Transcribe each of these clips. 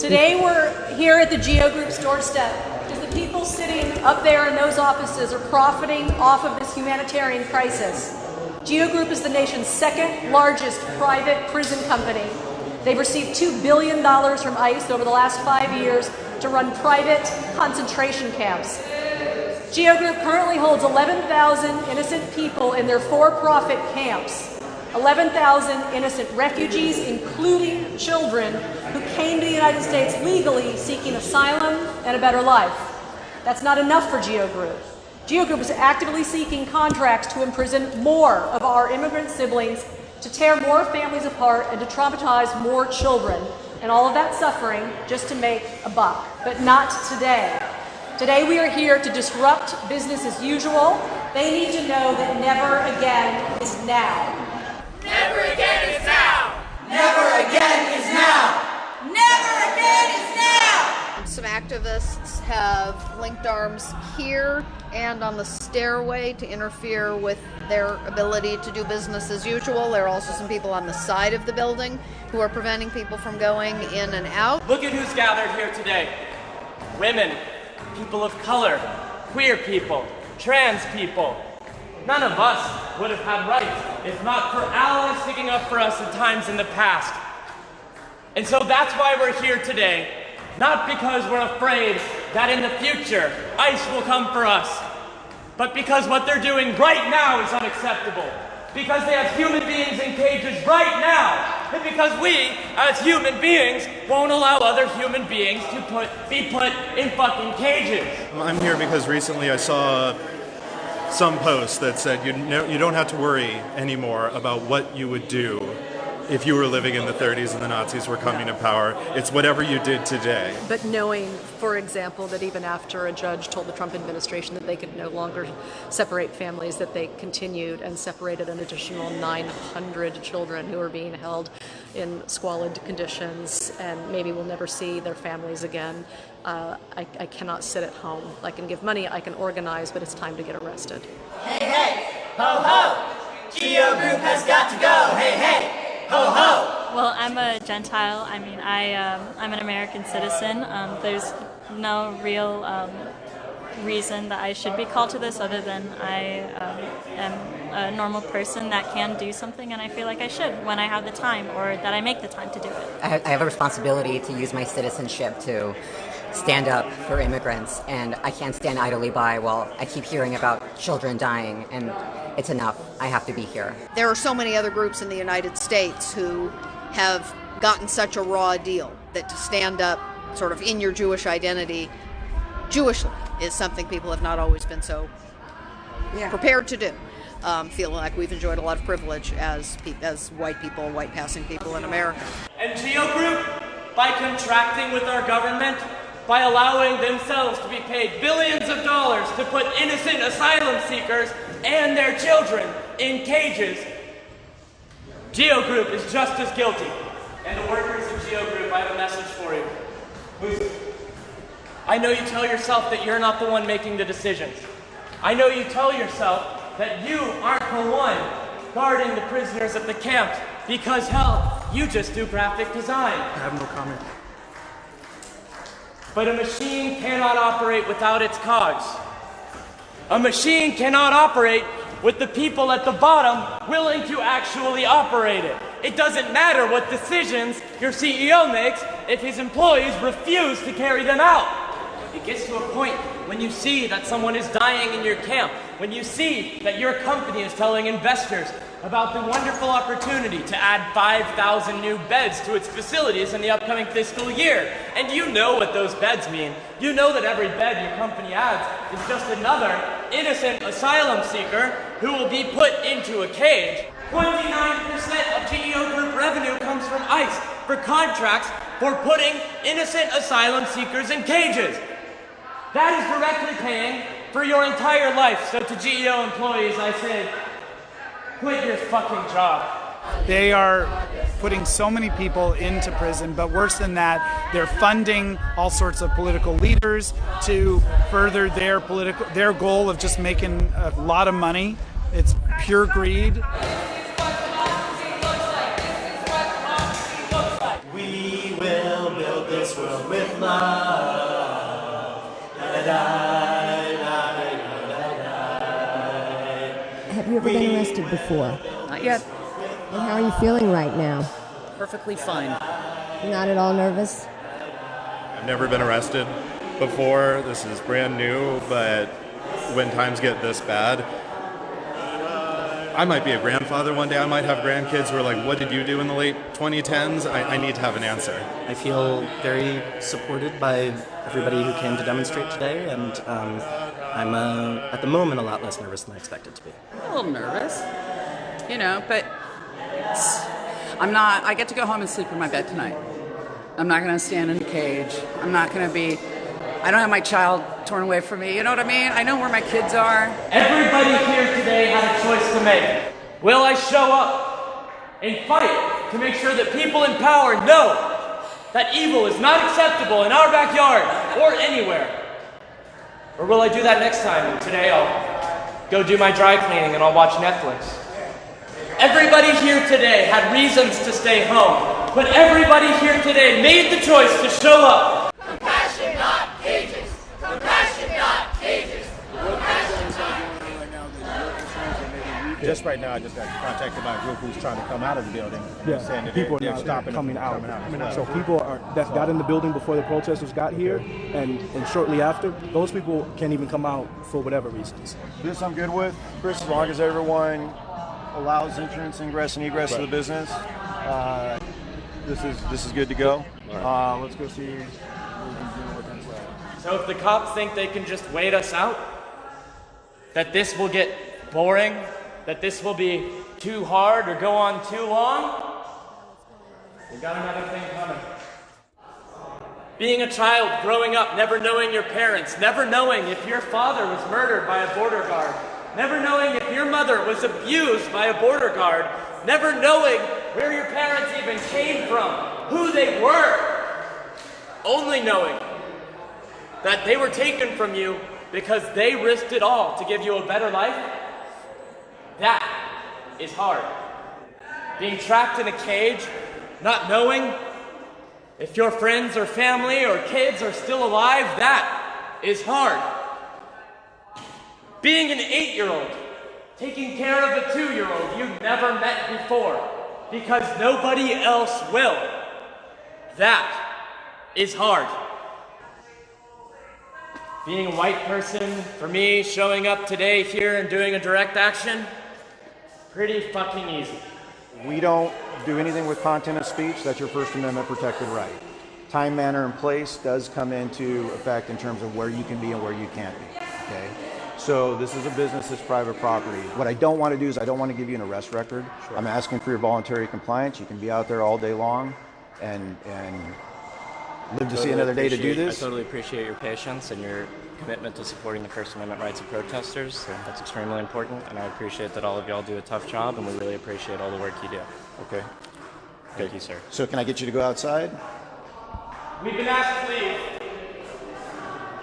Today we're here at the Geo Group's doorstep because the people sitting up there in those offices are profiting off of this humanitarian crisis. Geo Group is the nation's second largest private prison company. They've received $2 billion from ICE over the last 5 years to run private concentration camps. Geo Group currently holds 11,000 innocent people in their for-profit camps. 11,000 innocent refugees, including children who came to the United States legally seeking asylum and a better life. That's not enough for Geo Group. Geo Group is actively seeking contracts to imprison more of our immigrant siblings, to tear more families apart, and to traumatize more children. And all of that suffering just to make a buck. But not today. Today we are here to disrupt business as usual. They need to know that never again is now. Never again is now! Never again is now! Never again is now! Some activists have linked arms here and on the stairway to interfere with their ability to do business as usual. There are also some people on the side of the building who are preventing people from going in and out. Look at who's gathered here today. Women, people of color, queer people, trans people. None of us would have had rights if not for allies sticking up for us at times in the past. And so that's why we're here today. Not because we're afraid that in the future ICE will come for us, but because what they're doing right now is unacceptable. Because they have human beings in cages right now, and because we, as human beings, won't allow other human beings to be put in fucking cages. I'm here because recently I saw some post that said you don't have to worry anymore about what you would do if you were living in the 30s and the Nazis were coming to power. It's whatever you did today. But knowing, for example, that even after a judge told the Trump administration that they could no longer separate families, that they continued and separated an additional 900 children who are being held in squalid conditions and maybe will never see their families again. I cannot sit at home. I can give money, I can organize, but it's time to get arrested. Hey, hey, ho, ho! Geo Group has got to go. Hey, hey! Ho, ho! Well, I'm a Gentile. I mean, I'm an American citizen. There's no real reason that I should be called to this other than I am a normal person that can do something, and I feel like I should when I have the time, or that I make the time to do it. I have a responsibility to use my citizenship to stand up for immigrants, and I can't stand idly by while I keep hearing about children dying, and it's enough. I have to be here. There are so many other groups in the United States who have gotten such a raw deal that to stand up sort of in your Jewish identity, Jewishly, is something people have not always been so prepared to do. Feeling like we've enjoyed a lot of privilege as white people, white passing people in America. And Geo Group, by contracting with our government, by allowing themselves to be paid billions of dollars to put innocent asylum seekers and their children in cages, Geo Group is just as guilty. And the workers of Geo Group, I have a message for you. I know you tell yourself that you're not the one making the decisions. I know you tell yourself that you aren't the one guarding the prisoners at the camps because, hell, you just do graphic design. I have no comment. But a machine cannot operate without its cogs. A machine cannot operate with the people at the bottom willing to actually operate it. It doesn't matter what decisions your CEO makes if his employees refuse to carry them out. It gets to a point when you see that someone is dying in your camp, when you see that your company is telling investors about the wonderful opportunity to add 5,000 new beds to its facilities in the upcoming fiscal year. And you know what those beds mean. You know that every bed your company adds is just another innocent asylum seeker who will be put into a cage. 29% of Geo Group revenue comes from ICE for contracts for putting innocent asylum seekers in cages. That is directly paying for your entire life. So to GEO employees, I say, quit your fucking job. They are putting so many people into prison, but worse than that, they're funding all sorts of political leaders to further their goal of just making a lot of money. It's pure greed. We will build this this world with love. Have you ever been arrested before? Not yet. And how are you feeling right now? Perfectly fine. Not at all nervous? I've never been arrested before. This is brand new, but when times get this bad, I might be a grandfather one day. I might have grandkids who are like, what did you do in the late 2010s? I need to have an answer. I feel very supported by everybody who came to demonstrate today, and I'm at the moment a lot less nervous than I expected to be. A little nervous, you know, but I'm not. I get to go home and sleep in my bed tonight. I'm not going to stand in a cage. I'm not going to be. I don't have my child torn away from me. You know what I mean? I know where my kids are. Everybody here today had a choice to make. Will I show up and fight to make sure that people in power know that evil is not acceptable in our backyard or anywhere? Or will I do that next time, and today I'll go do my dry cleaning and I'll watch Netflix? Everybody here today had reasons to stay home, but everybody here today made the choice to show up. Compassion, not cages. Compassion, not cages. Just right now, I just got contacted by a group who's trying to come out of the building. And they're saying that people they're are now stopping coming out. out. So people that got in the building before the protesters got here, and shortly after, those people can't even come out for whatever reasons. This I'm good with, Chris, as long as everyone allows entrance, ingress, and egress to the business. This is good to go. Let's go see what's inside. So if the cops think they can just wait us out, that this will get boring, that this will be too hard or go on too long, we got another thing coming. Being a child, growing up, never knowing your parents, never knowing if your father was murdered by a border guard, never knowing if your mother was abused by a border guard, never knowing where your parents even came from, who they were, only knowing that they were taken from you because they risked it all to give you a better life, that is hard. Being trapped in a cage, not knowing if your friends or family or kids are still alive, that is hard. Being an 8-year-old, taking care of a 2-year-old you've never met before because nobody else will, that is hard. Being a white person, for me, showing up today here and doing a direct action, pretty fucking easy. We don't do anything with content of speech. That's your First Amendment protected right. Time, manner, and place does come into effect in terms of where you can be and where you can't be. Okay. So this is a business that's private property. What I don't want to do is I don't want to give you an arrest record. Sure. I'm asking for your voluntary compliance. You can be out there all day long and live to see another day to do this. I totally appreciate your patience and your commitment to supporting the First Amendment rights of protesters. That's extremely important, and I appreciate that all of y'all do a tough job, and we really appreciate all the work you do. Okay. Thank you, sir. So can I get you to go outside? We've been asked to leave.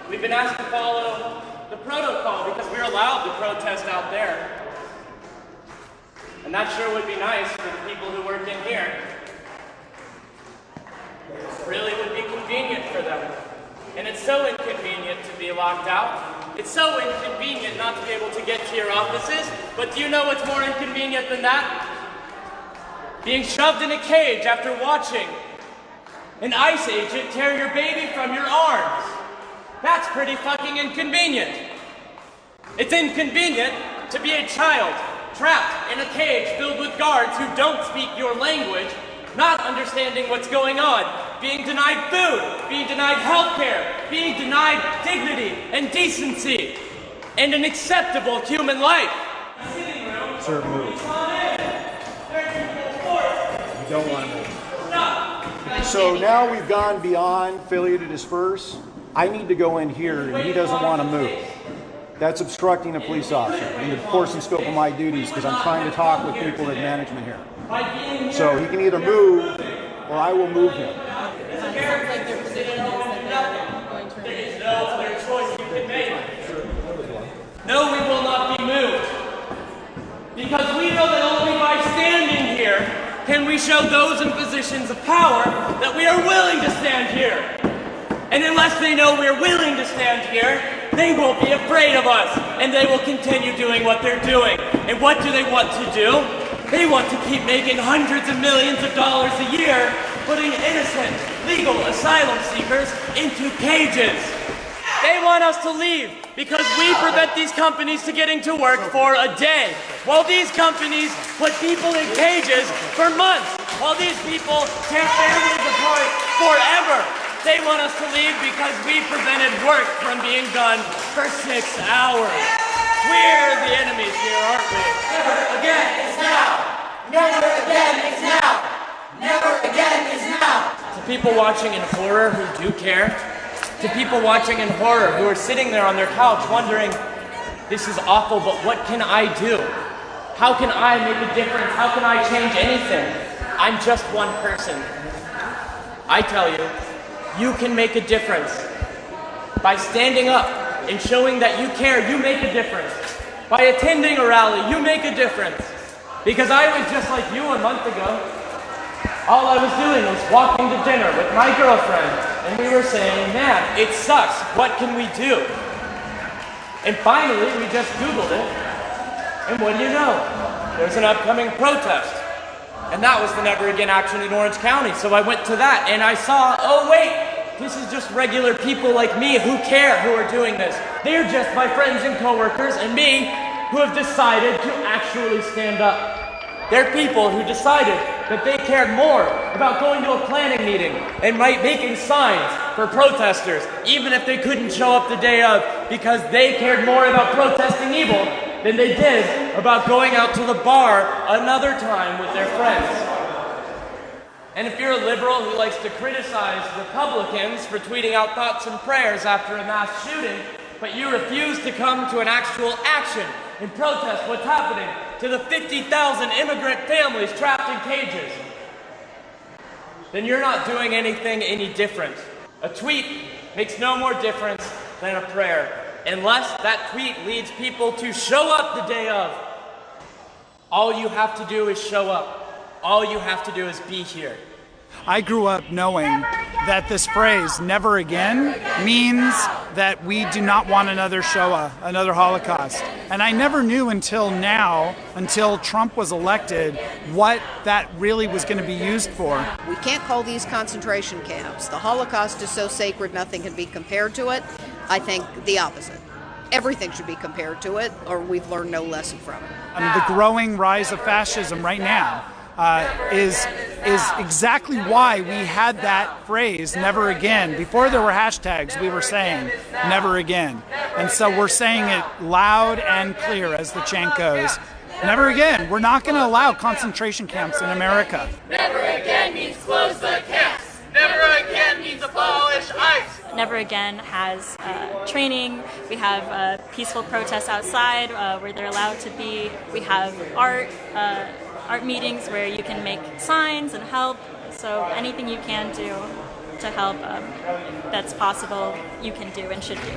We've been asked to follow the protocol because we're allowed to protest out there. And that sure would be nice for the people who work in here. Really would be convenient for them. And it's so inconvenient to be locked out. It's so inconvenient not to be able to get to your offices. But do you know what's more inconvenient than that? Being shoved in a cage after watching an ICE agent tear your baby from your arms. That's pretty fucking inconvenient. It's inconvenient to be a child trapped in a cage filled with guards who don't speak your language, not understanding what's going on, being denied food, being denied health care, being denied dignity and decency, and an acceptable human life. Sir, move. You don't want to move. So now we've gone beyond failure to disperse. I need to go in here and he doesn't want to move. That's obstructing a police officer in the course and scope of my duties because I'm trying to talk with people in management here. So he can either move or I will move him. There is no other choice you can make. No, we will not be moved. Because we know that only by standing here can we show those in positions of power that we are willing to stand here. And unless they know we're willing to stand here, they won't be afraid of us, and they will continue doing what they're doing. And what do they want to do? They want to keep making hundreds of millions of dollars a year, putting innocent, legal asylum seekers into cages. They want us to leave because we prevent these companies to getting to work for a day, while these companies put people in cages for months, while these people tear families apart forever. They want us to leave because we prevented work from being done for 6 hours. We're the enemies here, aren't we? Never again is now. Never again is now. Never again is now. To people watching in horror who do care, to people watching in horror who are sitting there on their couch wondering, this is awful, but what can I do? How can I make a difference? How can I change anything? I'm just one person. I tell you, you can make a difference. By standing up and showing that you care, you make a difference. By attending a rally, you make a difference. Because I was just like you a month ago. All I was doing was walking to dinner with my girlfriend, and we were saying, man, it sucks. What can we do? And finally, we just Googled it, and what do you know? There's an upcoming protest. And that was the Never Again action in Orange County. So I went to that, and I saw, oh wait, this is just regular people like me who care who are doing this. They're just my friends and coworkers and me who have decided to actually stand up. They're people who decided that they cared more about going to a planning meeting and making signs for protesters, even if they couldn't show up the day of, because they cared more about protesting evil than they did about going out to the bar another time with their friends. And if you're a liberal who likes to criticize Republicans for tweeting out thoughts and prayers after a mass shooting, but you refuse to come to an actual action and protest what's happening to the 50,000 immigrant families trapped in cages, then you're not doing anything any different. A tweet makes no more difference than a prayer, unless that tweet leads people to show up the day of. All you have to do is show up. All you have to do is be here. I grew up knowing that this phrase, never again, means that we do not want another Shoah, another Holocaust. And I never knew until now, until Trump was elected, what that really was going to be used for. We can't call these concentration camps. The Holocaust is so sacred nothing can be compared to it. I think the opposite. Everything should be compared to it, or we've learned no lesson from it. The growing rise of fascism right now is exactly why we had that phrase, never again. Before there were hashtags, we were saying, never again. And so we're saying it loud and clear as the chant goes. Never again. We're not going to allow concentration camps in America. Never again means close the camps. Never again means abolish ICE. Never Again has training. We have peaceful protests outside where they're allowed to be. We have art meetings where you can make signs and help. So anything you can do to help that's possible, you can do and should do.